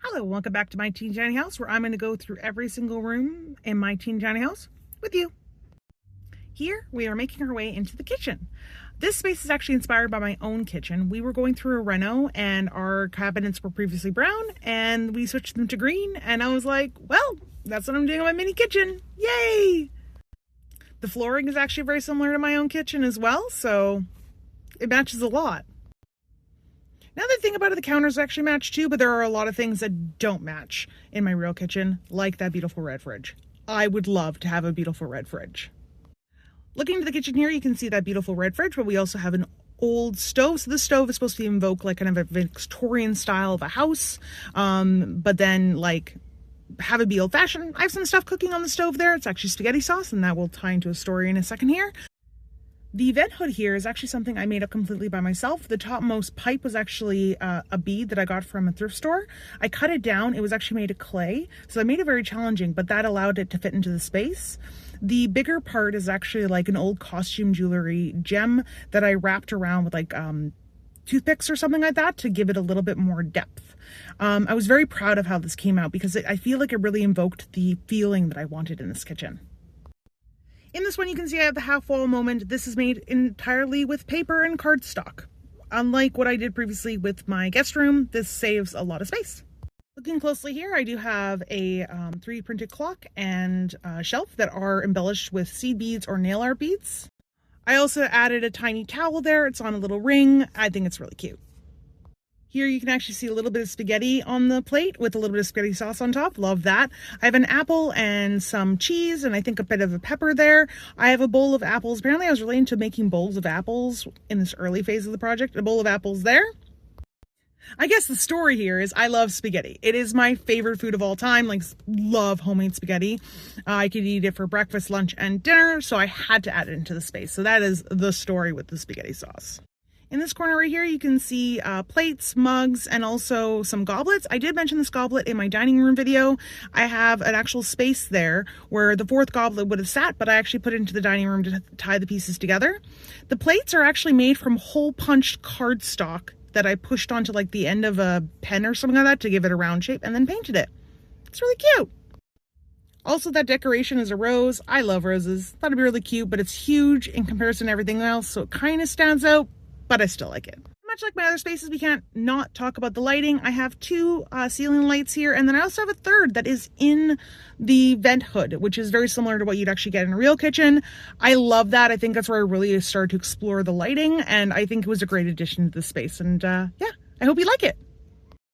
Hello, welcome back to my teeny tiny house, where I'm going to go through every single room in my teeny tiny house with you. Here we are making our way into the kitchen. This space is actually inspired by my own kitchen. We were going through a reno and our cabinets were previously brown and we switched them to green, and I was like, well, that's what I'm doing on my mini kitchen. Yay! The flooring is actually very similar to my own kitchen as well, so it matches a lot. Now, the thing about it, the counters actually match too, but there are a lot of things that don't match in my real kitchen, like that beautiful red fridge. I would love to have a beautiful red fridge. Looking into the kitchen here, you can see that beautiful red fridge, but we also have an old stove. So this stove is supposed to invoke like kind of a Victorian style of a house, but then like have it be old fashioned. I have some stuff cooking on the stove there. It's actually spaghetti sauce, and that will tie into a story in a second here. The vent hood here is actually something I made up completely by myself. The topmost pipe was actually a bead that I got from a thrift store. I cut it down. It was actually made of clay, so I made it very challenging, but that allowed it to fit into the space. The bigger part is actually like an old costume jewelry gem that I wrapped around with like toothpicks or something like that to give it a little bit more depth. I was very proud of how this came out because I feel like it really invoked the feeling that I wanted in this kitchen. In this one, you can see I have the half wall moment. This is made entirely with paper and cardstock. Unlike what I did previously with my guest room, this saves a lot of space. Looking closely here, I do have a 3D printed clock and shelf that are embellished with seed beads or nail art beads. I also added a tiny towel there. It's on a little ring. I think it's really cute. Here you can actually see a little bit of spaghetti on the plate with a little bit of spaghetti sauce on top. Love that. I have an apple and some cheese and I think a bit of a pepper there. I have a bowl of apples. Apparently I was really into making bowls of apples in this early phase of the project. A bowl of apples there. I guess the story here is I love spaghetti. It is my favorite food of all time. Like, love homemade spaghetti. I could eat it for breakfast, lunch, and dinner, so I had to add it into the space. So that is the story with the spaghetti sauce. In this corner right here, you can see plates, mugs, and also some goblets. I did mention this goblet in my dining room video. I have an actual space there where the fourth goblet would have sat, but I actually put it into the dining room to tie the pieces together. The plates are actually made from hole punched cardstock that I pushed onto like the end of a pen or something like that to give it a round shape and then painted it. It's really cute. Also, that decoration is a rose. I love roses. Thought it'd be really cute, but it's huge in comparison to everything else, so it kind of stands out, but I still like it. Much like my other spaces, we can't not talk about the lighting. I have two ceiling lights here, and then I also have a third that is in the vent hood, which is very similar to what you'd actually get in a real kitchen. I love that. I think that's where I really started to explore the lighting, and I think it was a great addition to the space. And yeah, I hope you like it.